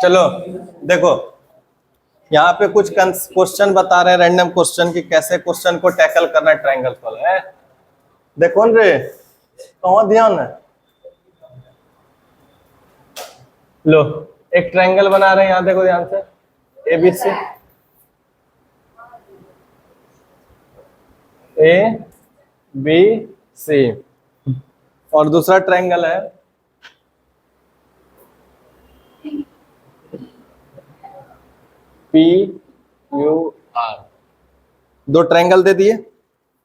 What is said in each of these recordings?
चलो देखो, यहाँ पे कुछ क्वेश्चन बता रहे हैं, रैंडम क्वेश्चन की कैसे क्वेश्चन को टैकल करना है ट्रायंगल को है। देखो न रे, कहाँ ध्यान है। लो, एक ट्रायंगल बना रहे हैं, यहाँ देखो ध्यान से, ABC, ABC, और दूसरा ट्रायंगल है PQR। दो ट्रायंगल दे दिए,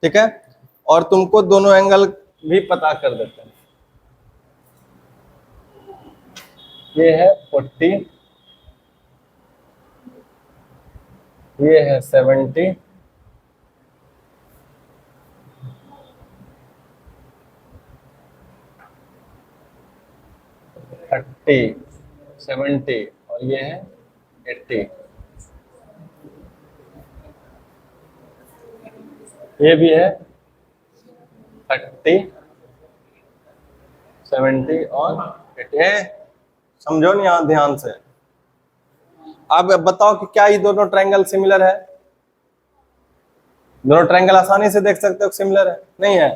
ठीक है, और तुमको दोनों एंगल भी पता कर देते हैं। ये है 40, ये है 70, थर्टी 70, और ये है 80। ये भी है 30, 70 और 80। समझो नहीं यहाँ ध्यान से। अब बताओ कि क्या ये दोनों ट्रायंगल सिमिलर है। दोनों ट्रायंगल आसानी से देख सकते हो सिमिलर है, नहीं है।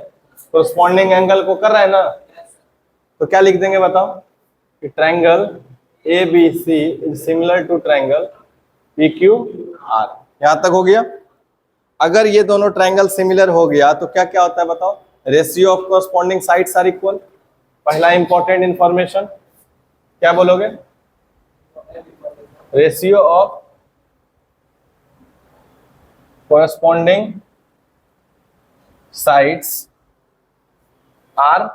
कोरस्पॉन्डिंग एंगल को कर रहा है ना, तो क्या लिख देंगे बताओ कि triangle ABC is similar to triangle PQR। यहां तक हो गया। अगर ये दोनों ट्रायंगल सिमिलर हो गया तो क्या क्या होता है बताओ। Ratio of corresponding sides are equal. पहला इंपॉर्टेंट इंफॉर्मेशन क्या बोलोगे, ratio of corresponding sides are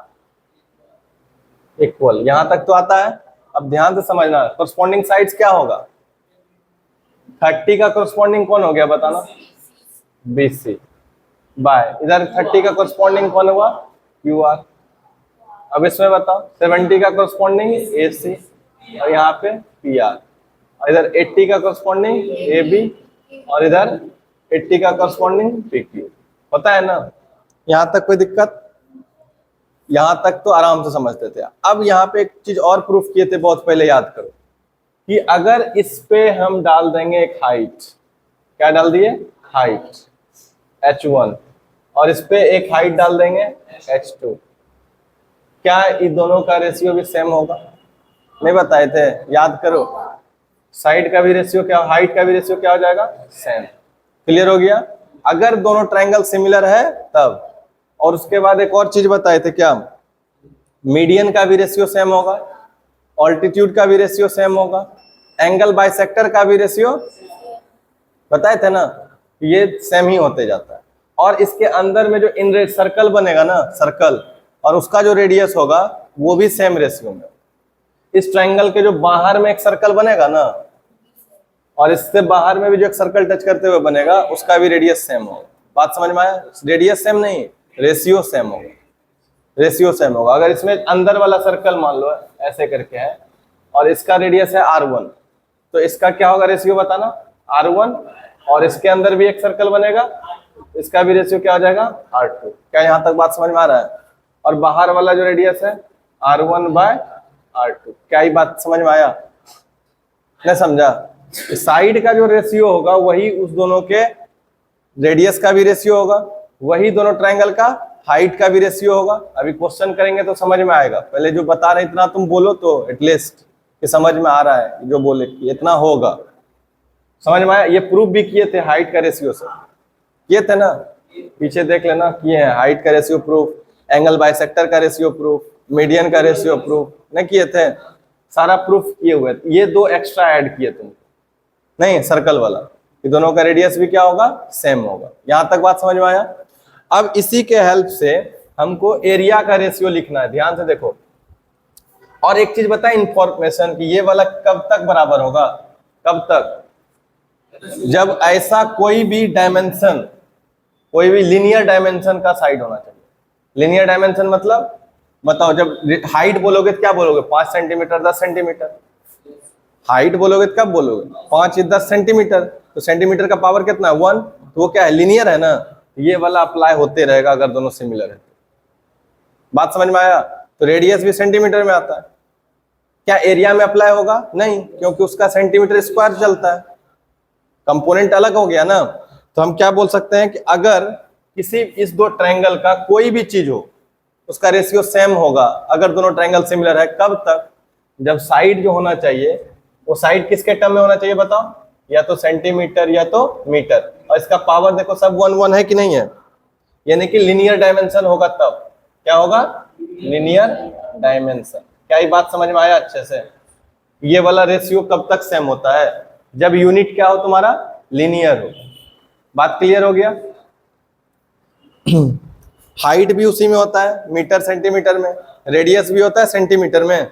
equal. यहां तक तो आता है। अब ध्यान से समझना, कोरस्पॉन्डिंग साइड्स क्या होगा। 30 का कोरस्पॉन्डिंग कौन हो गया बताना, BC, बाय इधर 30 का कोरस्पॉन्डिंग कौन हुआ, QR। अब इसमें बताओ 70 का कोरस्पॉन्डिंग AC, और यहाँ पे PR, और इधर 80 का कोरस्पॉन्डिंग AB, और इधर 80 का कोरस्पॉन्डिंग PQ। होता है ना, यहाँ तक कोई दिक्कत। यहां तक तो आराम से समझते थे। अब यहाँ पे एक चीज और प्रूफ किए थे बहुत पहले, याद करो कि अगर इस पे हम डाल देंगे एक हाइट, क्या डाल दिए, हाइट H1, और इस पे एक हाइट डाल देंगे H2, क्या इन दोनों का रेशियो भी सेम होगा। नहीं बताए थे, याद करो। साइड का भी रेशियो क्या, हाइट का भी रेशियो क्या हो जाएगा, सेम। क्लियर हो गया। अगर दोनों ट्रायंगल सिमिलर है तब। और उसके बाद एक और चीज बताए थे, क्या मीडियन का भी रेशियो सेम होगा, ऑल्टीट्यूड का भी रेशियो सेम होगा, एंगल बाइसेक्टर का भी रेशियो बताए थे ना, ये सेम ही होते जाता है। और इसके अंदर में जो इन सर्कल बनेगा ना, सर्कल, और उसका जो रेडियस होगा वो भी सेम रेशियो में। इस ट्रायंगल के जो बाहर में एक सर्कल बनेगा ना, और इससे बाहर में भी जो एक सर्कल टच करते हुए बनेगा, उसका भी रेडियस सेम होगा। बात समझ में आया। रेडियस सेम नहीं, रेशियो सेम होगा, रेशियो सेम होगा। अगर इसमें अंदर वाला सर्कल मान लो ऐसे करके है, और इसका रेडियस है R1, तो इसका क्या होगा रेशियो बताना, R1, और इसके अंदर भी एक सर्कल बनेगा, इसका भी रेशियो क्या हो जाएगा, R2। क्या यहाँ तक बात समझ में आ रहा है। और बाहर वाला जो रेडियस है R1/R2। क्या ये बात समझ में आया, नहीं समझा। साइड का जो रेशियो होगा वही उस दोनों के रेडियस का भी रेशियो होगा, वही दोनों ट्रायंगल का हाइट का भी रेशियो होगा। अभी क्वेश्चन करेंगे तो समझ में आएगा। पहले जो बता रहे इतना तुम बोलो तो एटलीस्ट कि समझ में आ रहा है, जो बोले कि इतना होगा, समझ में आया। ये प्रूफ भी किए थे हाइट का रेशियो से, किए थे ना, पीछे देख लेना, किए हैं हाइट का रेशियो प्रूफ, एंगल बाइसेक्टर का रेशियो प्रूफ, मीडियन का रेशियो प्रूफ, नहीं किए थे, सारा प्रूफ किए हुए। ये दो एक्स्ट्रा ऐड किए तुम, नहीं सर्कल वाला, ये दोनों का रेडियस भी क्या होगा, सेम होगा। यहां तक बात समझ में आया। अब इसी के हेल्प से हमको एरिया का रेशियो लिखना है, ध्यान से देखो। और एक चीज बताए इंफॉर्मेशन कि ये वाला कब तक बराबर होगा, कब तक, जब ऐसा कोई भी डायमेंशन, कोई भी लीनियर डायमेंशन का साइड होना चाहिए। लीनियर डायमेंशन मतलब बताओ, जब हाइट बोलोगे तो क्या बोलोगे, 5 सेंटीमीटर 10 सेंटीमीटर। हाइट बोलोगे तो कब बोलोगे, 5 या 10 सेंटीमीटर। तो सेंटीमीटर का पावर कितना है, 1। तो वो क्या है, लीनियर है ना। ये वाला अप्लाई होते रहेगा अगर दोनों सिमिलर है। बात समझ में आया। तो रेडियस भी सेंटीमीटर में आता है, क्या एरिया में अप्लाई होगा? नहीं, क्योंकि उसका सेंटीमीटर स्क्वायर चलता है, कंपोनेंट अलग हो गया ना। तो हम क्या बोल सकते हैं कि अगर किसी इस दो ट्रायंगल का कोई भी चीज हो उसका रेशियो सेम होगा अगर दोनों ट्रायंगल सिमिलर है। कब तक? जब साइड जो होना चाहिए वो साइड किसके टर्म में होना चाहिए बताओ? या तो सेंटीमीटर या तो मीटर। और इसका पावर देखो सब 1 1 है कि नहीं है, यानी कि लीनियर डायमेंशन होगा। तब क्या होगा? Linear dimension. क्या ये बात समझ में आया अच्छे से? ये वाला रेशियो कब तक सेम होता है? जब यूनिट क्या हो तुम्हारा? लीनियर हो। बात क्लियर हो गया? हाइट भी उसी में होता है, मीटर सेंटीमीटर में, रेडियस भी होता है सेंटीमीटर में,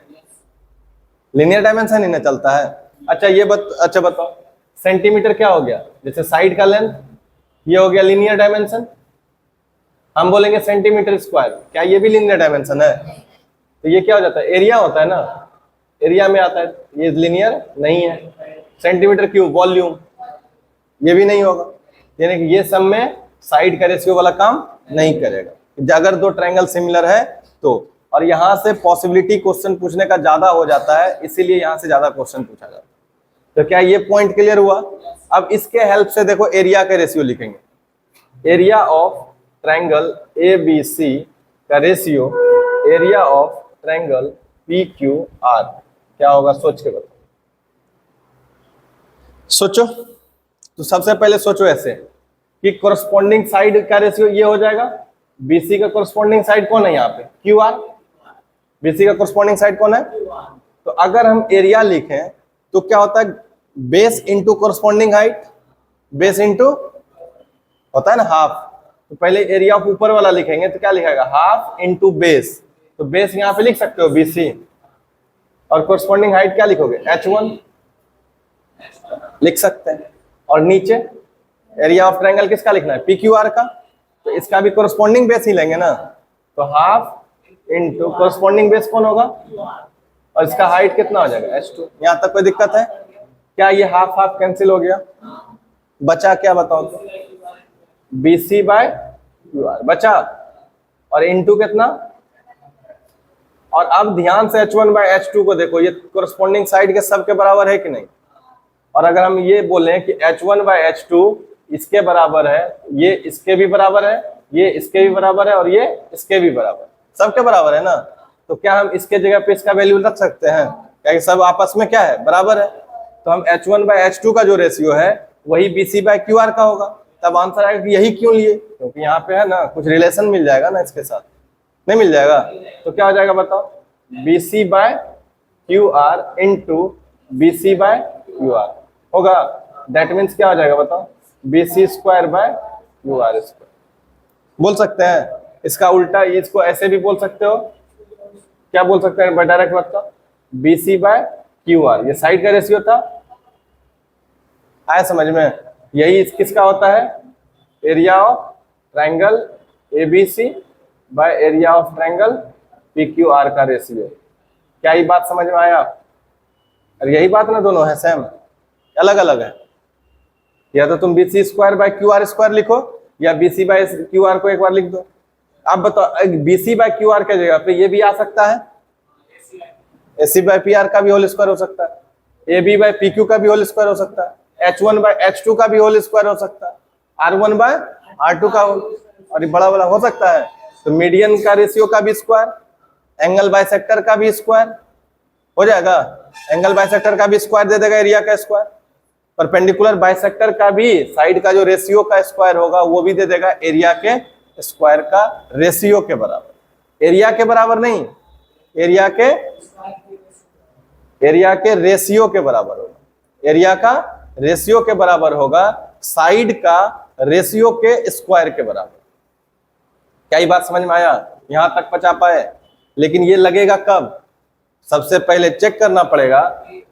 लीनियर डायमेंशन ही ना चलता है। अच्छा बताओ, सेंटीमीटर क्या हो गया? जैसे साइड का लेंथ, ये हो गया लीनियर डायमेंशन। हम बोलेंगे सेंटीमीटर स्क्वायर, क्या ये भी लीनियर डायमेंशन है? तो ये क्या हो जाता है? एरिया होता है ना, एरिया में आता है। ये लीनियर नहीं है। सेंटीमीटर क्यूब वॉल्यूम, ये भी नहीं होगा। यानी कि ये सब में साइड का रेशियो वाला काम नहीं करेगा अगर दो ट्रायंगल सिमिलर है तो। और यहां से पॉसिबिलिटी क्वेश्चन पूछने का ज्यादा हो जाता है, इसीलिए यहां से ज्यादा क्वेश्चन पूछा जाता है। तो क्या ये पॉइंट क्लियर हुआ? अब इसके हेल्प से देखो एरिया का रेशियो लिखेंगे। एरिया ऑफ ट्रायंगल ABC का ratio area of triangle PQR क्या होगा? सोच के बताओ। सोचो। तो सबसे पहले सोचो ऐसे कि कोरस्पॉन्डिंग साइड का रेशियो ये हो जाएगा। BC का कोरस्पॉन्डिंग साइड कौन है यहाँ पे? QR। BC का कोरस्पॉन्डिंग साइड कौन है? तो अगर हम एरिया लिखें तो क्या होता है? Base into corresponding height, base into होता है ना हाफ। तो पहले एरिया ऑफ ऊपर वाला लिखेंगे तो क्या लिखेगा? Half into base. तो बेस यहाँ पे लिख सकते हो BC, और कोरस्पॉन्डिंग हाइट क्या लिखोगे? H1 लिख सकते हैं। और नीचे एरिया ऑफ ट्रायंगल किसका लिखना है? PQR का। तो इसका भी कोरस्पॉन्डिंग बेस ही लेंगे ना, तो हाफ इंटू कोरस्पॉन्डिंग बेस कौन होगा? और इसका हाइट कितना हो जाएगा? H2। यहां तक कोई दिक्कत है क्या? ये हाफ हाफ कैंसिल हो गया, बचा क्या बताओ तो? BC बाय QR बचा, और इंटू कितना? और अब ध्यान से H1 बाय H2 को देखो, ये कोरस्पॉन्डिंग साइड के सब के बराबर है कि नहीं? और अगर हम ये बोलें कि H1 बाय H2 इसके बराबर है, ये इसके भी बराबर है, ये इसके भी बराबर है, और ये इसके भी बराबर, सबके बराबर है ना, तो क्या हम इसके जगह पे इसका वैल्यू रख सकते हैं? क्या सब आपस में क्या है? बराबर है। तो हम H1 बाय H2 का जो रेशियो है वही BC बाय QR का होगा। तब आंसर आएगा कि यही क्यों लिए? क्योंकि यहाँ पे है ना कुछ रिलेशन मिल जाएगा ना इसके साथ, नहीं मिल जाएगा? तो क्या हो जाएगा बताओ? BC by QR into BC by QR होगा। दैट मीन्स क्या हो जाएगा बताओ? BC square by QR square. बोल सकते हैं इसका उल्टा, इसको ऐसे भी बोल सकते हो। क्या बोल सकते हैं? डायरेक्ट बताओ, BC बाय QR। ये साइड का रेशियो था, आया समझ में? यही किसका होता है? Area of triangle ABC bye area of triangle PQR का रेशियो। क्या ये बात समझ में आया? और यही बात ना, दोनों है सेम, अलग अलग है। या तो तुम BC square by QR square लिखो, या BC बाय QR को एक बार लिख दो। अब बताओ, BC बाय QR के जगह पे ये भी आ सकता है, AC बाय PR का भी होल स्क्वायर हो सकता है, AB बाय PQ का भी होल स्क्वायर हो सकता है, H1 बाय H2 का भी होल स्क्वायर हो सकता है, R1 बाय R2 का होल, और ये बड़ा हो सकता है। तो मीडियन का रेशियो का भी स्क्वायर, एंगल बाइसेक्टर का भी स्क्वायर हो जाएगा, एंगल बाइसेक्टर का भी स्क्वायर दे देगा एरिया का स्क्वायर, परपेंडिकुलर बाइसेक्टर का भी साइड का जो रेशियो का स्क्वायर होगा वो भी दे देगा एरिया के स्क्वायर का रेशियो के बराबर। एरिया के बराबर नहीं, एरिया के रेशियो के बराबर होगा। एरिया का रेशियो के बराबर होगा साइड का रेशियो के स्क्वायर के बराबर। क्या ये बात समझ में आया? यहां तक पचा पाए? लेकिन ये लगेगा कब? सबसे पहले चेक करना पड़ेगा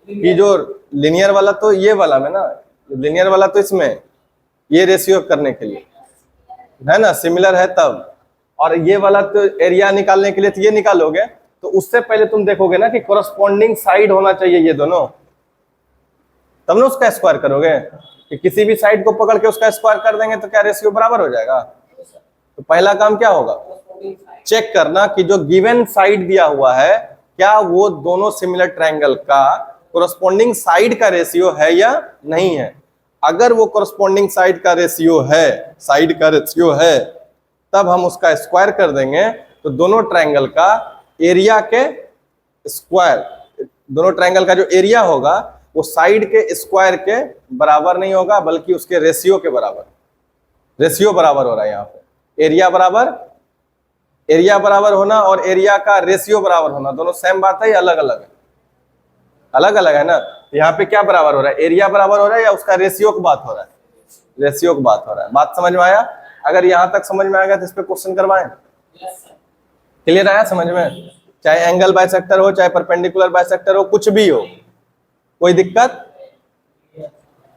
कि जो लिनियर वाला तो ये वाला में ना, लिनियर वाला तो इसमें ये रेशियो करने के लिए है ना, सिमिलर है तब। और ये वाला तो एरिया निकालने के लिए तो ये निकालोगे, तो उससे पहले तुम देखोगे ना कि कोरस्पॉन्डिंग साइड होना चाहिए ये दोनों, तब ना उसका स्क्वायर करोगे। कि किसी भी साइड को पकड़ के उसका स्क्वायर कर देंगे तो क्या रेशियो बराबर हो जाएगा? तो पहला काम क्या होगा? चेक करना कि जो गिवन साइड दिया हुआ है क्या वो दोनों सिमिलर ट्रायंगल का कोरस्पॉन्डिंग साइड का रेशियो है या नहीं है। अगर वो कोरस्पॉन्डिंग साइड का रेशियो है, तब हम उसका स्क्वायर कर देंगे, तो दोनों ट्रायंगल का एरिया के स्क्वायर, दोनों ट्रायंगल का जो एरिया होगा वो साइड के स्क्वायर के बराबर नहीं होगा, बल्कि उसके रेशियो के बराबर। रेशियो बराबर हो रहा है यहाँ पे, एरिया बराबर होना और एरिया का रेशियो बराबर होना दोनों सेम बात है या अलग अलग है? अलग अलग है ना। यहाँ पे क्या बराबर हो रहा है, एरिया बराबर हो रहा है या उसका रेशियो की बात हो रहा है? रेशियो की बात हो रहा है। बात समझ में आया? अगर यहाँ तक समझ में आएगा तो इस पे क्वेश्चन करवाएं। क्लियर आया समझ में? चाहे एंगल बाइसेक्टर हो, चाहे परपेंडिकुलर बाइसेक्टर हो, कुछ भी हो, कोई दिक्कत?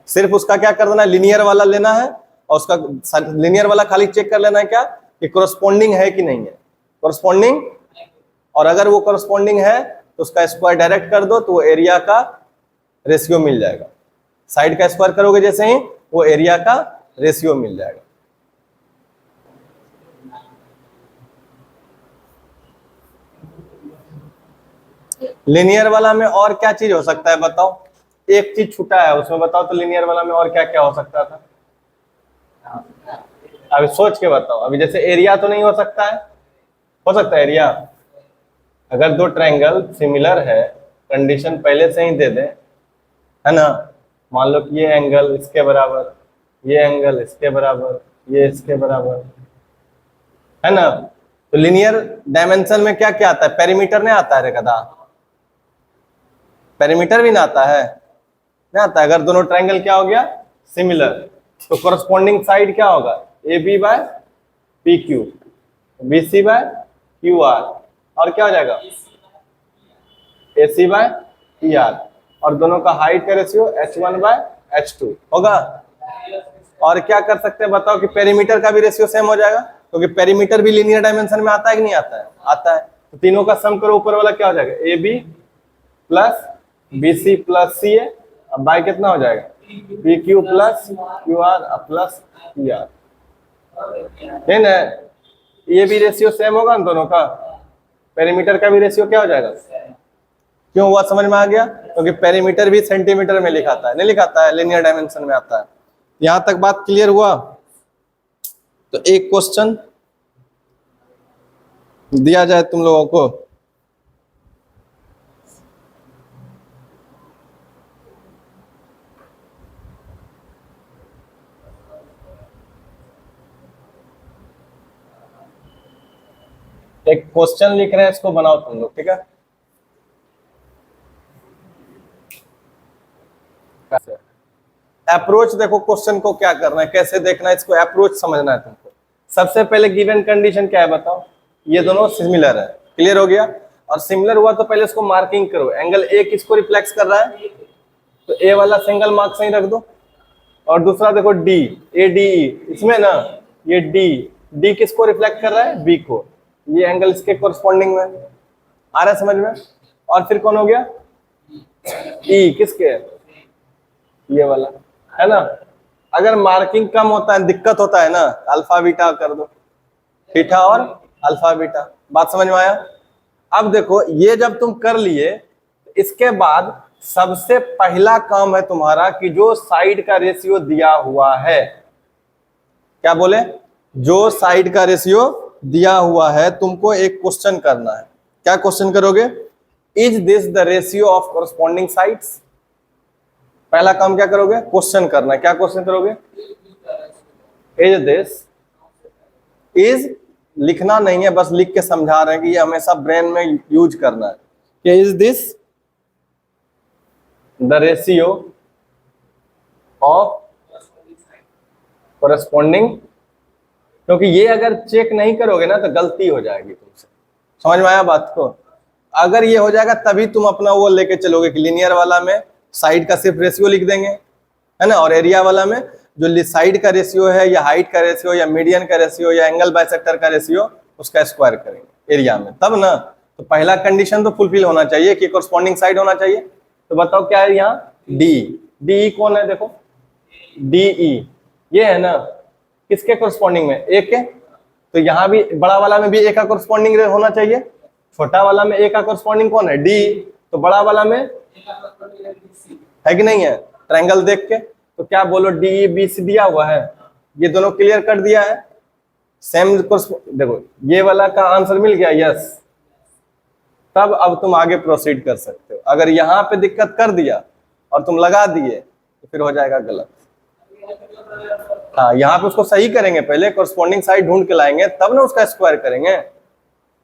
सिर्फ उसका क्या कर देना है, लीनियर वाला लेना है और उसका लीनियर वाला खाली चेक कर लेना है क्या कि कोरस्पॉन्डिंग है कि नहीं है। कोरस्पॉन्डिंग, और अगर वो कोरस्पॉन्डिंग है तो उसका स्क्वायर डायरेक्ट कर दो, तो वो एरिया का रेशियो मिल जाएगा। साइड का स्क्वायर करोगे जैसे ही, वो एरिया का रेशियो मिल जाएगा। लीनियर वाला में और क्या चीज हो सकता है बताओ? एक चीज छूटा है उसमें, बताओ तो लीनियर वाला में और क्या क्या हो सकता था? अभी सोच के बताओ। अभी जैसे एरिया तो नहीं हो सकता है, हो सकता है एरिया? अगर दो ट्रायंगल सिमिलर है, कंडीशन पहले से ही दे दे, है ना, मान लो कि ये एंगल इसके बराबर, ये एंगल इसके बराबर, ये इसके बराबर, है ना, तो लीनियर डायमेंशन में क्या क्या आता है? पेरीमीटर नहीं आता है रे गधा, पेरीमीटर भी ना आता है, नहीं आता है। अगर दोनों ट्रायंगल क्या हो गया, सिमिलर, तो कोरस्पॉन्डिंग साइड क्या होगा, A B by P Q, B C by Q R, और क्या हो जाएगा, A C by P R, और दोनों का हाइट का रेशियो h1 बाय h2 होगा। और क्या कर सकते हैं बताओ कि पेरीमीटर का भी रेशियो सेम हो जाएगा, क्योंकि पेरीमीटर भी लीनियर डायमेंशन में आता है कि नहीं आता है? आता है। तो तीनों का सम करो, ऊपर वाला क्या हो जाएगा, A B plus B C plus C A, अब बाय कितना हो जाएगा, P Q plus Q R plus P R, है ना। ये भी रेशियो सेम होगा न दोनों का, पेरीमीटर का भी रेशियो क्या हो जाएगा। क्यों हुआ समझ में आ गया? क्योंकि पेरीमीटर भी सेंटीमीटर में लिखाता है, नहीं लिखाता है, लीनियर डायमेंशन में आता है। यहां तक बात क्लियर हुआ? तो एक क्वेश्चन दिया जाए तुम लोगों को, एक क्वेश्चन लिख रहे हैं, इसको बनाओ तुम लोग, ठीक है? अप्रोच देखो क्वेश्चन को क्या करना है, कैसे देखना है, इसको अप्रोच समझना है तुमको। सबसे पहले गिवन कंडीशन क्या है बताओ, ये दोनों सिमिलर है, क्लियर हो गया। और सिमिलर हुआ तो पहले इसको मार्किंग करो, एंगल ए किसको रिफ्लेक्ट कर रहा है, तो ए वाला सिंगल मार्क सही रख दो। और दूसरा देखो डी, ए डी ई, इसमें ना ये डी किसको रिफ्लेक्ट कर रहा है, बी को, ये एंगल इसके कोरस्पॉन्डिंग में आ रहा है समझ में। और फिर कौन हो गया, ई किसके, ये वाला, है ना। अगर मार्किंग कम होता है, दिक्कत होता है ना, अल्फा बीटा कर दो, थीटा और अल्फा बीटा। बात समझ में आया? अब देखो ये जब तुम कर लिए, इसके बाद सबसे पहला काम है तुम्हारा कि जो साइड का रेशियो दिया हुआ है, क्या बोले, जो साइड का रेशियो दिया हुआ है, तुमको एक क्वेश्चन करना है। क्या क्वेश्चन करोगे, is this the ratio of corresponding sides. पहला काम क्या करोगे, क्वेश्चन करना है। क्या क्वेश्चन करोगे, इज दिस, इज लिखना नहीं है, बस लिख के समझा रहे हैं कि ये हमेशा ब्रेन में यूज करना है कि is this the ratio of corresponding, क्योंकि ये अगर चेक नहीं करोगे ना तो गलती हो जाएगी तुमसे। समझ में आया बात को? अगर ये हो जाएगा तभी तुम अपना वो लेके चलोगे कि लीनियर वाला में साइड का सिर्फ रेशियो लिख देंगे, है ना, और एरिया वाला में जो साइड का रेशियो है या हाइट का रेशियो या मीडियन का रेशियो या एंगल बाइसेक्टर का रेशियो, उसका स्क्वायर करेंगे एरिया में, तब ना। तो पहला कंडीशन तो फुलफिल होना चाहिए कि कोरस्पॉन्डिंग साइड होना चाहिए। तो बताओ क्या है यहाँ, डी कौन है, देखो डी ई, ये है ना, किसके कोरस्पॉन्डिंग में, ए के। तो यहाँ भी बड़ा वाला में भी ए का कोरस्पॉन्डिंग होना चाहिए, छोटा वाला में ए का कोरस्पॉन्डिंग कौन है, डी, तो बड़ा वाला में है कि नहीं है, ट्रायंगल देख के तो क्या बोलो, डी बी सी दिया हुआ है, ये दोनों क्लियर कर दिया है, सेम देखो ये वाला का आंसर मिल गया, यस। तब अब तुम आगे प्रोसीड कर सकते हो। अगर यहाँ पे दिक्कत कर दिया और तुम लगा दिए तो फिर हो जाएगा गलत। हाँ, यहाँ पे उसको सही करेंगे, पहले कोरस्पॉन्डिंग साइड ढूंढ के लाएंगे, तब ना उसका स्क्वायर करेंगे।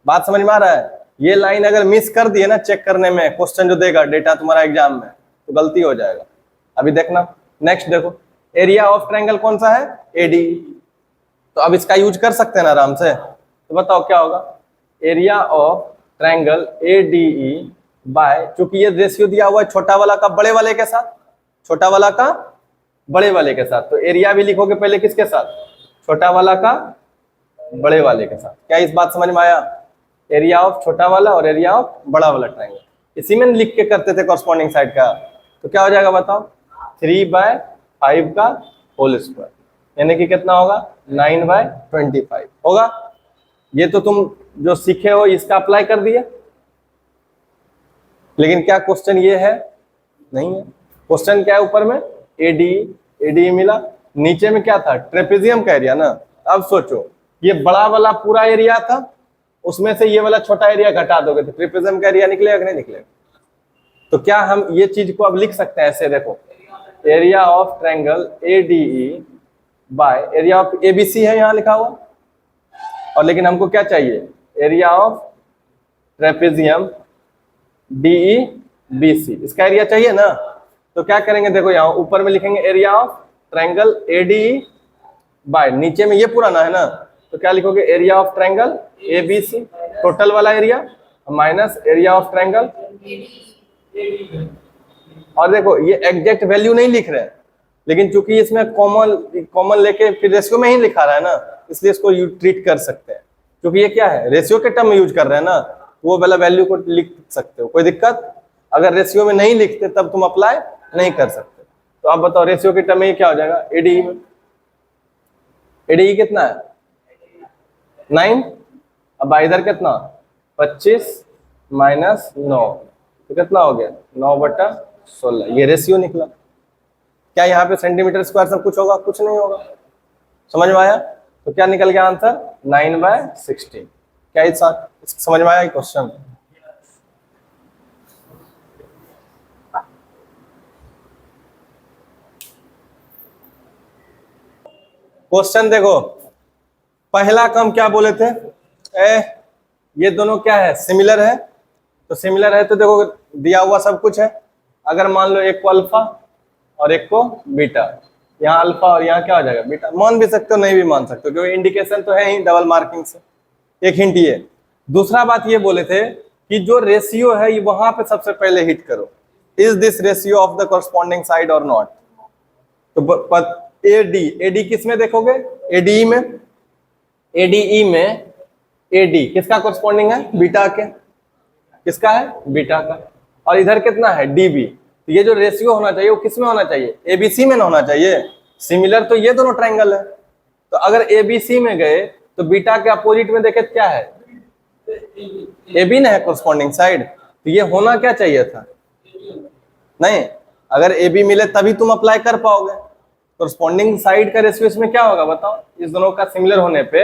बात समझ में आ रहा है? ये लाइन अगर मिस कर दिए ना चेक करने में, क्वेश्चन जो देगा डेटा तुम्हारा एग्जाम में, तो गलती हो जाएगा। अभी देखना, नेक्स्ट देखो, एरिया ऑफ ट्रायंगल कौन सा है, एडी। तो अब इसका यूज कर सकते हैं ना आराम से, तो बताओ क्या होगा, area of triangle ADE by, चूंकि ये रेशियो दिया हुआ है छोटा वाला का बड़े वाले के साथ, छोटा वाला का बड़े वाले के साथ, तो एरिया भी लिखोगे पहले किसके साथ, छोटा वाला का बड़े वाले के साथ। क्या इस बात समझ में आया? एरिया ऑफ छोटा वाला और एरिया ऑफ बड़ा वाला ट्रायंगल, इसी में लिख के करते थे कॉरस्पॉन्डिंग साइड का। तो क्या हो जाएगा बताओ, 3/5 का होल स्क्वायर, यानी कि कितना होगा, 9/25 होगा। ये तो तुम जो सीखे हो इसका अप्लाई कर दिए, लेकिन क्या क्वेश्चन ये है, नहीं है। क्वेश्चन क्या है, ऊपर में एडी, एडी मिला, नीचे में क्या था, ट्रेपेजियम का एरिया ना। अब सोचो ये बड़ा वाला पूरा एरिया था, उसमें से ये वाला छोटा एरिया घटा दोगे तो ट्रेपेजियम का एरिया निकलेगा कि नहीं निकलेगा? तो क्या हम ये चीज को अब लिख सकते हैं ऐसे, देखो area of triangle ADE by area of ABC है यहाँ लिखा हुआ, और लेकिन हमको क्या चाहिए, area of trapezium DE BC, इसका एरिया चाहिए ना। तो क्या करेंगे, देखो यहाँ ऊपर में लिखेंगे area of triangle ADE by, नीचे में ये पूरा ना है ना, तो क्या लिखोगे, area of triangle ABC total वाला area minus area of triangle. और देखो ये एग्जैक्ट वैल्यू नहीं लिख रहे हैं, लेकिन चूंकि इसमें कॉमन लेके फिर रेशियो में ही लिखा रहा है ना, इसलिए इसको ट्रीट कर सकते हैं। क्योंकि ये क्या है, रेशियो के टर्म में यूज कर रहे हैं ना, वो वाला वैल्यू को लिख सकते हो, कोई दिक्कत। अगर रेशियो में नहीं लिखते तब तुम अप्लाई नहीं कर सकते। तो आप बताओ रेशियो के टर्म में ये क्या हो जाएगा, एडीई में, एडीई कितना है 9, अब इधर कितना 25 माइनस 9, तो कितना हो गया 9/16, ये रेशियो निकला। क्या यहाँ पे सेंटीमीटर स्क्वायर सब कुछ होगा, कुछ नहीं होगा। समझ में आया? तो क्या निकल गया आंसर, 9/16। क्या इस समझ में आया क्वेश्चन? क्वेश्चन देखो, पहला काम क्या बोले थे, ये दोनों क्या है, सिमिलर है। तो सिमिलर है तो देखो दिया हुआ सब कुछ है। अगर मान लो एक को अल्फा और एक को बीटा, यहाँ अल्फा और यहाँ क्या हो जाएगा बीटा, मान भी सकते हो नहीं भी मान सकते हो, क्योंकि इंडिकेशन तो है ही डबल मार्किंग से। एक हिंट ये, दूसरा बात ये बोले थे कि जो रेशियो है ये वहां पे सबसे पहले हिट करो, is this ratio of the corresponding side और नॉट। तो एडी, एडी किस में देखोगे, एडीई में, एडीई में एडी किसका कॉरस्पॉन्डिंग है, बीटा के, किसका है, बीटा का। और इधर कितना है, डीबी। तो ये जो रेशियो होना चाहिए वो किस में होना चाहिए, एबीसी में ना होना चाहिए। सिमिलर तो ये दोनों ट्रायंगल है, तो अगर एबीसी में गए तो बीटा के अपोजिट में देखे क्या है, एबी ना है कॉरस्पॉन्डिंग साइड। तो ये होना क्या चाहिए था, नहीं, अगर एबी मिले तभी तुम अप्लाई कर पाओगे। कॉरस्पॉन्डिंग साइड का रेशियो इसमें क्या होगा बताओ, इस दोनों का सिमिलर होने पे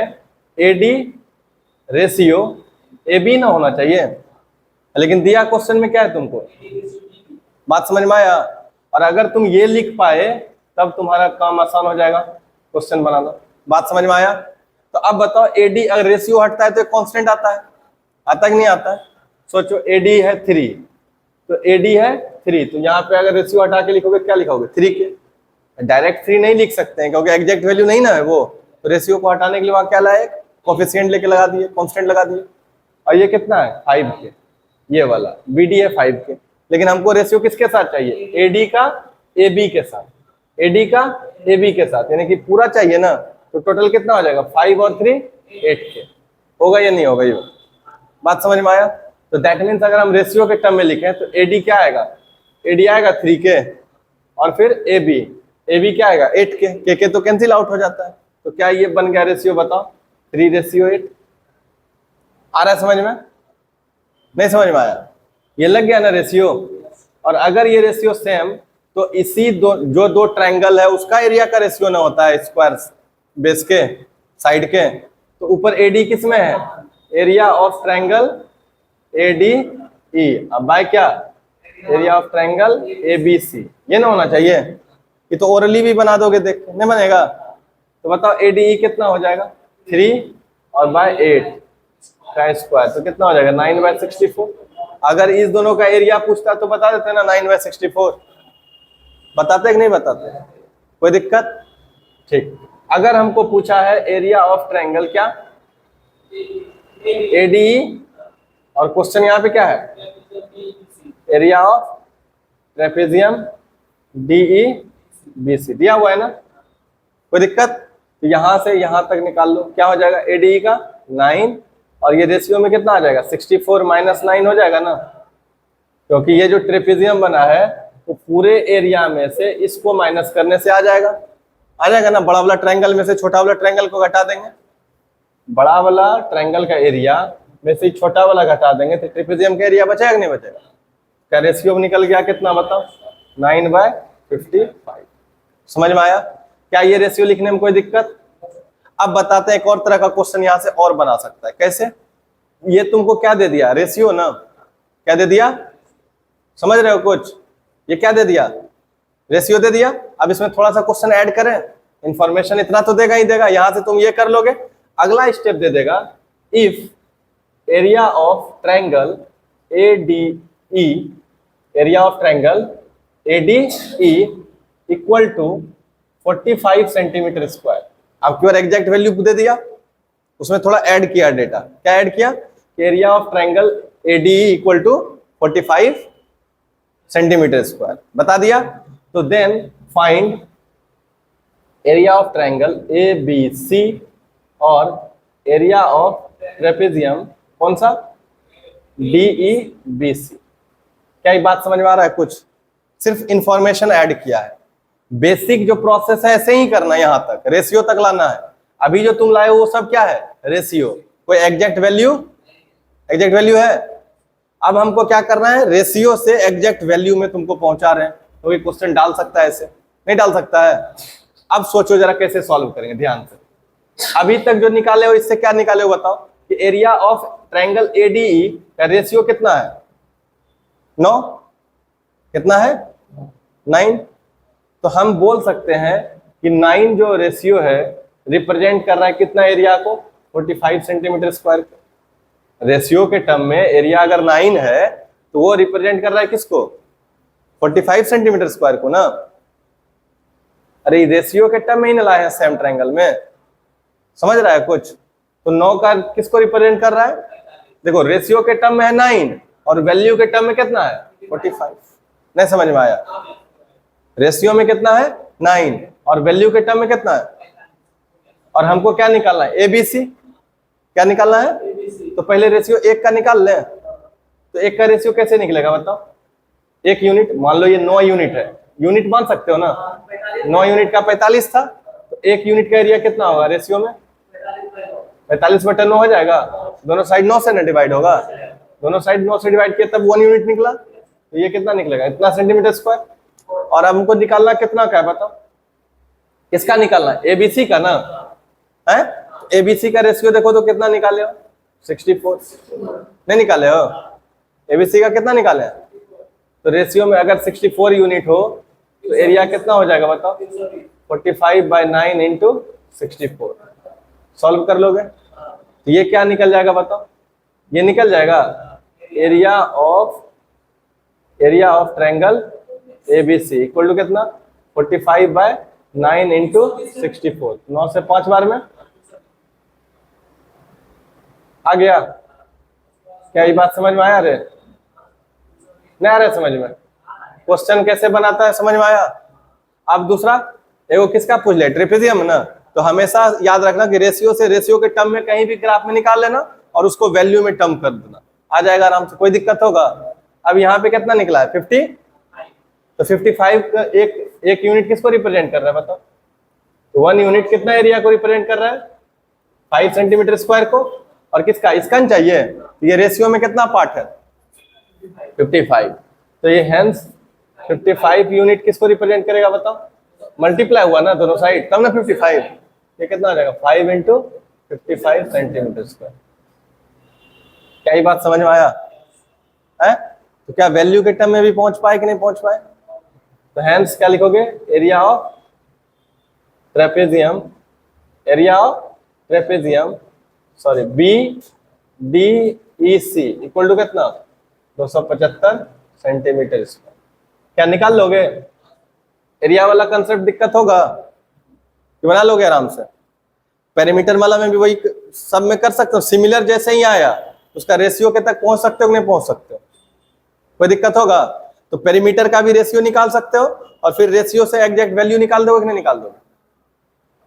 एडी रेशियो एबी ना होना चाहिए, लेकिन दिया क्वेश्चन में क्या है तुमको, बात समझ में आया? और अगर तुम ये लिख पाए तब तुम्हारा काम आसान हो जाएगा क्वेश्चन बनाना। बात समझ में आया? तो अब बताओ एडी अगर रेशियो हटता है तो एक कांस्टेंट आता है, आता कि नहीं आता है? सोचो एडी है 3, तो एडी है 3, तो यहाँ पे अगर रेशियो हटा के लिखोगे क्या लिखोगे 3 के। डायरेक्ट 3 नहीं लिख सकते हैं क्योंकि एग्जैक्ट वैल्यू नहीं ना है वो, तो रेशियो को हटाने के लिए वहां क्या लाए, कोफिशिएंट लेके लगा दिए, कांस्टेंट लगा दिए। और ये कितना है 5 के, ये वाला बीडी है 5 के, लेकिन हमको रेशियो किसके साथ चाहिए, एडी का एबी के साथ, एडी का एबी के साथ, यानी कि पूरा चाहिए ना। तो टोटल कितना हो जाएगा 5 और 3 8 के, होगा या नहीं होगा, ये बात समझ में आया? तो दैट मीन्स अगर हम रेशियो के टर्म में लिखें तो एडी क्या आएगा, एडी आएगा 3 के, और फिर एबी, एबी क्या आएगा 8 के तो कैंसिल आउट हो जाता है। तो क्या ये बन गया रेशियो बताओ 3:8। आ रहा है समझ में? नहीं समझ में आया? ये लग गया ना रेशियो। और अगर ये रेशियो सेम, तो इसी जो दो ट्रायंगल है उसका एरिया का रेशियो ना होता है स्क्वायर बेस के साइड के, तो ऊपर एडी किस में है? एरिया ऑफ ट्रायंगल एडी ई, अब बाय क्या? Area of triangle ABC. ये ना होना चाहिए? ये तो ओरली भी बना दोगे, देख नहीं बनेगा? तो बताओ एडीई कितना हो जाएगा? 3 और बाय 8 का स्क्वायर, तो कितना हो जाएगा? 9/64। अगर इस दोनों का एरिया पूछता तो बता देते ना 9/64। बताते कि नहीं बताते? कोई दिक्कत? ठीक। अगर हमको पूछा है एरिया ऑफ ट्रायंगल क्या? एडीई, और क्वेश्चन यहाँ पे क्या है? Area of trapezium DE BC दिया हुआ है ना? कोई दिक्कत? तो यहां से यहां तक निकाल लो, क्या हो जाएगा? एडीई का 9, और ये रेशियो में कितना आ जाएगा? 64 - 9 हो जाएगा ना, क्योंकि ये जो ट्रेपेजियम बना है वो पूरे एरिया में से इसको माइनस करने से आ जाएगा ना। बड़ा वाला ट्रायंगल में से छोटा वाला ट्रायंगल को घटा देंगे, बड़ा वाला ट्रायंगल का एरिया में से छोटा वाला घटा देंगे, तो ट्रेपेजियम का एरिया बचेगा कि नहीं बचेगा? क्या रेशियो निकल गया? कितना बताओ? 9/55। समझ में आया? क्या ये रेशियो लिखने में कोई दिक्कत? अब बताते हैं एक और तरह का क्वेश्चन यहां से और बना सकता है। कैसे? ये तुमको क्या दे दिया? रेशियो ना। क्या दे दिया? समझ रहे हो कुछ? ये क्या दे दिया? रेशियो दे दिया। अब इसमें थोड़ा सा क्वेश्चन ऐड करें, इंफॉर्मेशन इतना तो देगा ही देगा। यहां से तुम ये कर लोगे, अगला स्टेप दे देगा, if area of triangle ADE, area of triangle ADE equal to 45 centimetre square. आपकी बार एग्जैक्ट वैल्यू दे दिया, उसमें थोड़ा ऐड किया डेटा। क्या ऐड किया? Area of triangle ADE equal to 45 centimetre square बता दिया। तो then find area of triangle ABC और एरिया ऑफ ट्रेपेजियम कौन सा? डीईबीसी। क्या ये बात समझ में आ रहा है? कुछ सिर्फ इंफॉर्मेशन ऐड किया है। बेसिक जो प्रोसेस है ऐसे ही करना है, यहां तक रेशियो तक लाना है। अभी जो तुम लाए हो वो सब क्या है? रेशियो। कोई एग्जैक्ट वैल्यू? एग्जैक्ट वैल्यू है। अब हमको क्या करना है? रेशियो से एग्जैक्ट वैल्यू में तुमको पहुंचा रहे हैं। तो ये क्वेश्चन डाल सकता है ऐसे? नहीं डाल सकता है। अब सोचो जरा कैसे सॉल्व करेंगे, ध्यान से। अभी तक जो निकाले हो इससे क्या निकाले हो बताओ? कि एरिया ऑफ ट्रायंगल एडीई का रेशियो कितना है? 9। कितना है? 9। तो हम बोल सकते हैं कि 9 जो रेशियो है रिप्रेजेंट कर रहा है कितना एरिया को? 45 सेंटीमीटर स्क्वायर। रेशियो के टर्म में एरिया अगर 9 है तो वो रिप्रेजेंट कर रहा है किसको? 45 सेंटीमीटर स्क्वायर को ना। अरे रेशियो के टर्म में ही ना लाए हैं सेम ट्रायंगल में। समझ रहा है कुछ? तो 9 का किसको रिप्रेजेंट कर रहा है? देखो रेशियो के टर्म में है 9 और वैल्यू के टर्म में कितना है? 45। नहीं समझ में आया? रेशियो में कितना है? 9 और वैल्यू के टर्म में कितना है? और हमको क्या निकालना है? एबीसी। क्या निकालना है? तो पहले रेशियो 1 का निकाल लें। तो 1 का रेशियो कैसे निकलेगा बताओ? 1 यूनिट, मान लो ये 9 यूनिट है, यूनिट मान सकते हो ना? 9 यूनिट का 45 था, तो 1 यूनिट का एरिया कितना होगा रेशियो में? 45/9 हो जाएगा। दोनों साइड 9 से ना डिवाइड होगा, दोनों साइड 9 से डिवाइड किया तब 1 यूनिट निकला। तो ये कितना निकलेगा? इतना सेंटीमीटर स्क्वायर। और अब हमको निकालना कितना का है बताओ? किसका निकालना है? एबीसी का ना है। एबीसी का रेशियो देखो तो कितना निकाले हो? 64। नहीं निकाले हो? एबीसी का कितना निकाले? तो रेशियो में अगर 64 यूनिट हो तो एरिया कितना हो जाएगा बताओ? 45/9 इंटू 64। सॉल्व कर लोगे तो ये क्या निकल जाएगा बताओ? ये निकल जाएगा area of triangle ABC equal to कितना? 45/9 इंटू 64। 9 से 5 बार में आ गया। क्या ये बात समझ में आया? रे नहीं आ रहा समझ में? क्वेश्चन कैसे बनाता है समझ में आया? अब दूसरा एगो किसका पूछ ले? ट्रेपेजियम ना। तो हमेशा याद रखना कि रेशियो से रेशियो के टर्म में कहीं भी ग्राफ में निकाल लेना और उसको वैल्यू में टर्म कर देना, आ जाएगा आराम से, कोई दिक्कत होगा? अब यहाँ पे कितना निकला है? 50। तो 55 का एक यूनिट किसको रिप्रेजेंट कर रहा है बताओ? तो 1 यूनिट कितना एरिया को रिप्रेजेंट कर रहा है? 5 सेंटीमीटर स्क्वायर को। और किसका? इसका चाहिए। तो ये रेशियो में कितना पार्ट है? 55। तो ये हेंस 55 यूनिट किसको रिप्रेजेंट करेगा बताओ? मल्टीप्लाई हुआ ना दोनों साइड, तब ना 55। ये कितना आ जाएगा? 5 इंटू 55 सेंटीमीटर स्क्वायर। क्या ये बात समझ में आया है? तो क्या वैल्यू के टर्म में भी पहुंच पाए कि नहीं पहुंच पाए? तो हेंस क्या लिखोगे? Area of trapezium, area of trapezium sorry B D E C equal to कितना? 275 सेंटीमीटर स्क्वायर। क्या निकाल लोगे? एरिया वाला कंसेप्ट दिक्कत होगा कि बना लोगे आराम से? पेरीमीटर वाला में भी वही सब में कर सकते हो, सिमिलर जैसे ही आया उसका रेशियो के तक पहुंच सकते हो कि नहीं पहुंच सकते हो? कोई दिक्कत होगा? तो पेरीमीटर का भी रेशियो निकाल सकते हो और फिर रेशियो से एग्जैक्ट वैल्यू निकाल दोगे कि नहीं निकाल दोगे?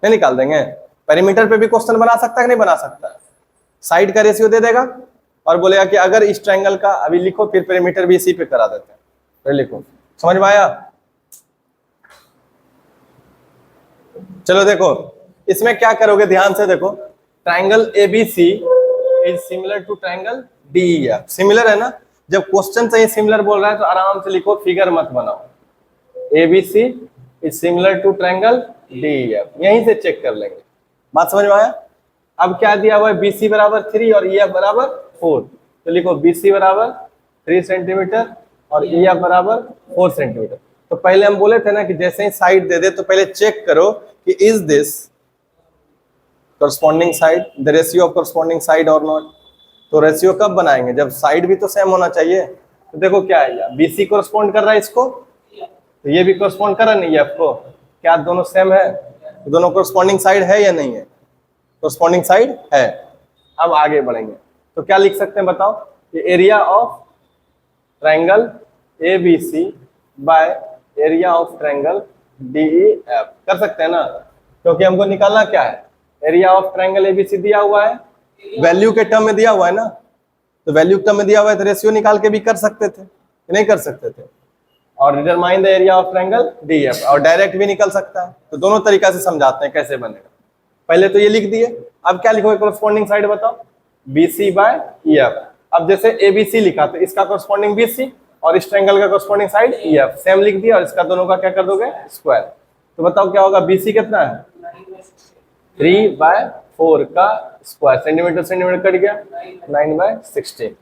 नहीं निकाल देंगे? पेरीमीटर पे भी क्वेश्चन बना सकता है कि नहीं बना सकता? साइड का रेशियो दे देगा और बोलेगा कि अगर इस ट्रायंगल का, अभी लिखो फिर पेरीमीटर भी इसी पे करा देते हैं, फिर लिखो। समझ में आया? चलो देखो इसमें क्या करोगे, ध्यान से देखो। Triangle ABC is similar to triangle DEF. Similar है ना? जब क्वेश्चन से ही सिमिलर बोल रहा है तो आराम से लिखो, फिगर मत बनाओ। ABC is similar to triangle DEF, यहीं से चेक कर लेंगे। बात समझ में आया? अब क्या दिया हुआ है? बीसी बराबर 3 और ईएफ बराबर 4। तो लिखो बीसी बराबर 3 सेंटीमीटर और ईएफ बराबर 4 सेंटीमीटर। तो पहले हम बोले थे ना कि जैसे ही साइड दे दे तो पहले चेक करो कि is this corresponding side, the ratio of corresponding side or not। तो रेशियो कब बनाएंगे? जब साइड भी तो सेम होना चाहिए। तो देखो क्या है, बीसी कोरस्पॉन्ड कर रहा है इसको, तो ये भी कोरस्पॉन्ड कर रहा नहीं है आपको। क्या दोनों सेम है? तो दोनों कोरस्पॉन्डिंग साइड है या नहीं है? कोरस्पॉन्डिंग साइड है। अब आगे बढ़ेंगे तो क्या लिख सकते हैं बताओ? कि area of triangle ABC by area of triangle DEF कर सकते हैं ना? क्योंकि हमको निकालना क्या है? एरिया ऑफ ट्रायंगल एबीसी दिया हुआ है, वैल्यू के टर्म में दिया हुआ है ना, तो वैल्यू के टर्म में दिया हुआ है तो रेशियो निकाल के भी कर सकते थे, नहीं कर सकते थे? और determine the area of triangle DF, और डायरेक्ट भी निकल सकता है। तो दोनों तरीका से समझाते हैं कैसे बनेगा। पहले तो ये लिख दिए, अब क्या लिखोगे कोरस्पॉन्डिंग साइड बताओ? BC by EF. अब जैसे एबीसी लिखा तो इसका कोरस्पॉन्डिंग बीसी और इस ट्रायंगल का कोरस्पॉन्डिंग साइड ईएफ, सेम लिख दिया और इसका दोनों का क्या कर दोगे? स्क्वायर। तो बताओ क्या होगा? बीसी कितना है? 3/4 का स्क्वायर, सेंटीमीटर सेंटीमीटर कट गया, 9/16।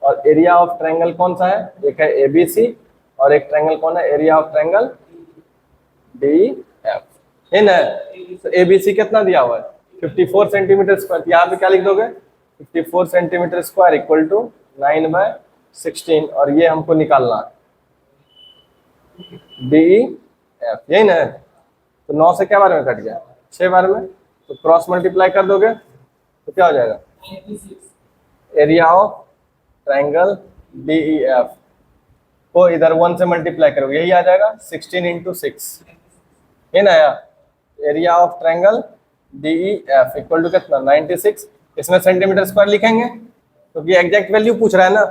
और एरिया ऑफ ट्रायंगल कौन सा है? एक है एबीसी और एक ट्रायंगल कौन है? एरिया ऑफ ट्रायंगल डीएफ है ना? तो एबीसी कितना दिया हुआ है? 54 सेंटीमीटर स्क्वायर। यहाँ पे क्या लिख दोगे? 54 सेंटीमीटर स्क्वायर इक्वल टू 9/16, और ये हमको निकालना है डीएफ, यही ना? तो 9 से क्या बार में कट गया? 6 बार में। तो क्रॉस मल्टीप्लाई कर दोगे तो क्या हो जाएगा? एरिया ऑफ ट्रायंगल डीईएफ को इधर 1 से मल्टीप्लाई करोगे, यही आ जाएगा 16 इंटू 6, ये ना आया? Area of triangle DEF equal to कितना? 96। इसमें सेंटीमीटर स्क्वायर लिखेंगे क्योंकि एग्जैक्ट वैल्यू पूछ रहा है ना,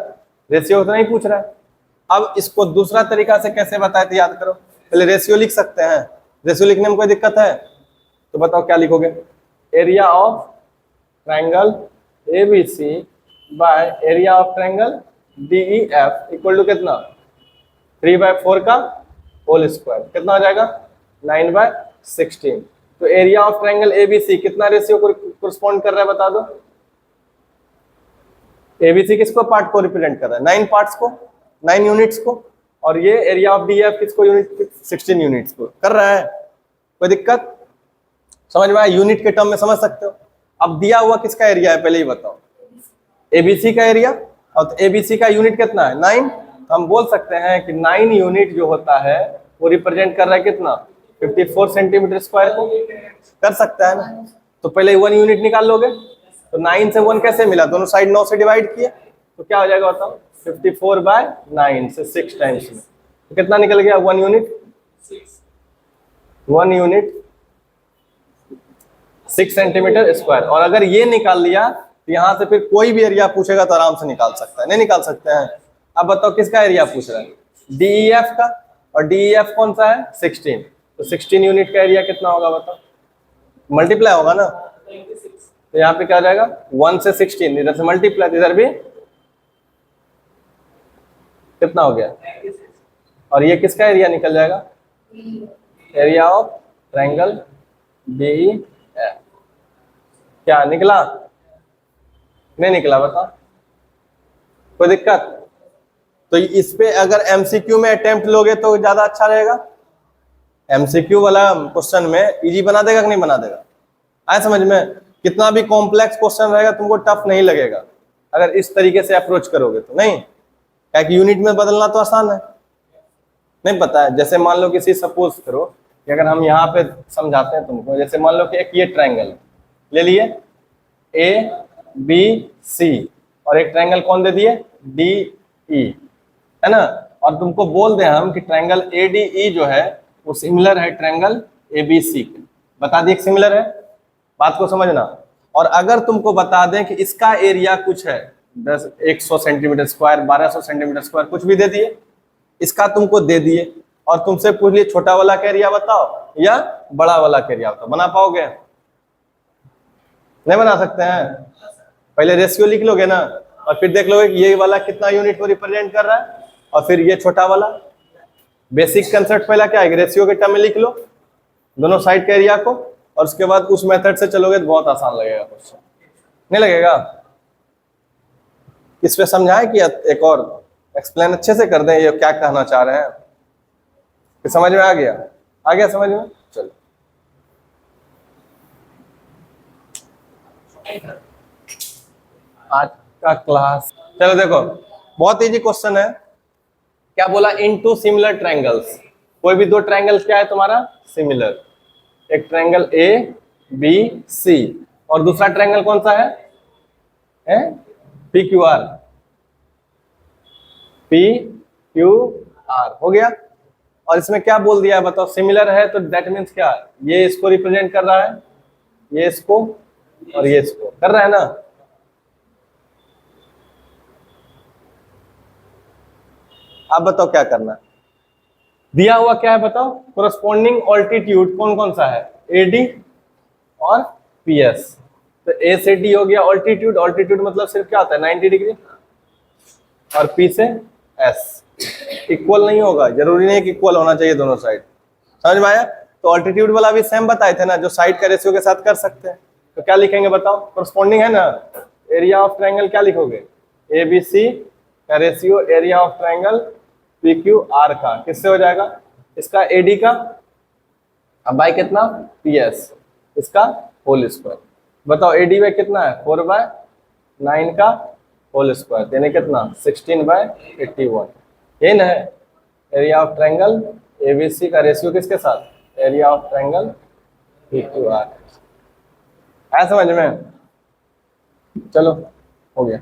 रेशियो तो नहीं पूछ रहा है। अब इसको दूसरा तरीका से कैसे बताए तो याद करो। पहले रेशियो लिख सकते हैं, रेशियो लिखने में कोई दिक्कत है? तो बताओ क्या लिखोगे? Area of triangle ABC by area of triangle DEF equal to कितना? 3/4 का होल स्क्वायर, कितना हो जाएगा? 9/16। तो एरिया ऑफ ट्रायंगल एबीसी कितना रेशियो को कोरस्पॉन्ड कर रहा है बता दो? एबीसी किसको पार्ट को रिप्रेजेंट कर रहा है? 9 पार्ट्स को, 9 यूनिट्स को। और ये एरिया ऑफ डीईएफ किसको? यूनिट 16 यूनिट्स को कर रहा है। कोई दिक्कत? समझ में आया? यूनिट के टर्म में समझ सकते हो। अब दिया हुआ किसका एरिया है पहले ही बताओ? एबीसी का एरिया, और एबीसी का यूनिट कितना है? 9। तो हम बोल सकते हैं कि 9 यूनिट जो होता है वो रिप्रेजेंट कर रहा है कितना? 54 सेंटीमीटर स्क्वायर को। कर सकता है ना? तो पहले 1 यूनिट निकाल लोगे। तो 9 से 1 कैसे मिला? दोनों साइड 9 से डिवाइड किए तो क्या हो जाएगा बताओ? 54/9 से 6 टाइम्स में तो कितना निकल गया? 1 यूनिट। 1 unit 6 centimetre square. और अगर ये निकाल लिया तो यहाँ से फिर कोई भी एरिया पूछेगा तो आराम से निकाल सकता है, नहीं निकाल सकते हैं? अब बताओ किसका एरिया पूछ रहा है? डीईएफ का। और डीईएफ कौन सा है? 16। तो 16 यूनिट का एरिया कितना होगा बताओ? मल्टीप्लाई होगा ना? तो यहाँ पे क्या हो जाएगा? 1 से 16, इधर से मल्टीप्लाई, इधर भी कितना हो गया, और ये किसका एरिया निकल जाएगा, एरिया ऑफ ट्रायंगल बी। क्या निकला, नहीं निकला, बता, कोई दिक्कत? तो इस पे अगर एमसीक्यू में अटेम्प्ट लोगे तो ज्यादा अच्छा रहेगा। एमसीक्यू वाला क्वेश्चन में इजी बना देगा कि नहीं बना देगा, आए समझ में? कितना भी कॉम्प्लेक्स क्वेश्चन रहेगा तुमको टफ नहीं लगेगा अगर इस तरीके से अप्रोच करोगे तो। नहीं, क्या कि यूनिट में बदलना तो आसान है, नहीं पता है? जैसे मान लो किसी, सपोज करो कि अगर हम यहाँ पे समझाते हैं तुमको, जैसे मान लो कि एक ये ट्रायंगल ले लिए ए बी सी, और एक ट्रायंगल कौन दे दिए, डी ई, है ना? और तुमको बोल दें हम कि ट्रायंगल ए डी ई जो है वो सिमिलर है ट्रायंगल ए बी सी के, बता दिए सिमिलर है, बात को समझना। और अगर तुमको बता दें कि इसका एरिया कुछ है 100 सेंटीमीटर स्क्वायर, 1200 सेंटीमीटर स्क्वायर, कुछ भी दे दिए, इसका तुमको दे दिए, और तुमसे पूछ लिए छोटा वाला का एरिया बताओ या बड़ा वाला का एरिया बताओ, बना पाओगे? नहीं बना सकते हैं। पहले रेशियो लिख लोगे ना, और फिर देख लोगे कि ये वाला कितना यूनिट को रिप्रेजेंट कर रहा है, और फिर ये छोटा वाला। बेसिक कंसेप्ट पहला क्या है, रेशियो के टर्म में लिख लो दोनों साइड के एरिया को, और उसके बाद उस मेथड से चलोगे तो बहुत आसान लगेगा क्वेश्चन, नहीं लगेगा? इस पे समझाएं कि एक और एक्सप्लेन अच्छे से कर दें ये क्या कहना चाह रहे हैं, कि समझ में आ गया? आ गया समझ में? चलो आज का क्लास, चलो देखो बहुत इजी क्वेश्चन है। क्या बोला, इन टू सिमिलर ट्रायंगल्स, कोई भी दो ट्रायंगल क्या है तुम्हारा, सिमिलर। एक ट्रायंगल ए बी सी, और दूसरा ट्रायंगल कौन सा है P Q R, P Q R हो गया। और इसमें क्या बोल दिया है बताओ, सिमिलर है, तो दैट मीन्स क्या, ये इसको रिप्रेजेंट कर रहा है, ये इसको, और ये इसको कर रहा है ना। अब बताओ क्या करना है, दिया हुआ क्या है बताओ, कोरस्पॉन्डिंग ऑल्टीट्यूड कौन कौन सा है, एडी और पीएस। तो ए से डी हो गया ऑल्टीट्यूड, ऑल्टीट्यूड मतलब सिर्फ क्या होता है 90 डिग्री, और पी से एस। इक्वल नहीं होगा, जरूरी नहीं कि इक्वल होना चाहिए दोनों साइड, समझ में आया? तो ऑल्टीट्यूड वाला भी सेम बताए थे ना, जो साइड का रेशियो के साथ कर सकते हैं। तो क्या लिखेंगे बताओ, कोरस्पॉन्डिंग है ना, एरिया ऑफ ट्रायंगल क्या लिखोगे, ए बी सी का ratio area of triangle P Q R का, किससे हो जाएगा, इसका एडी का, अब बाई कितना पी एस, इसका होल स्क्वायर। बताओ एडी में कितना है, 4/9 का होल स्क्वायर, यानी कितना 16/81। ये ना है एरिया ऑफ ट्रायंगल एबीसी का रेशियो किसके साथ, area of triangle P Q R. है समझ में? चलो हो गया।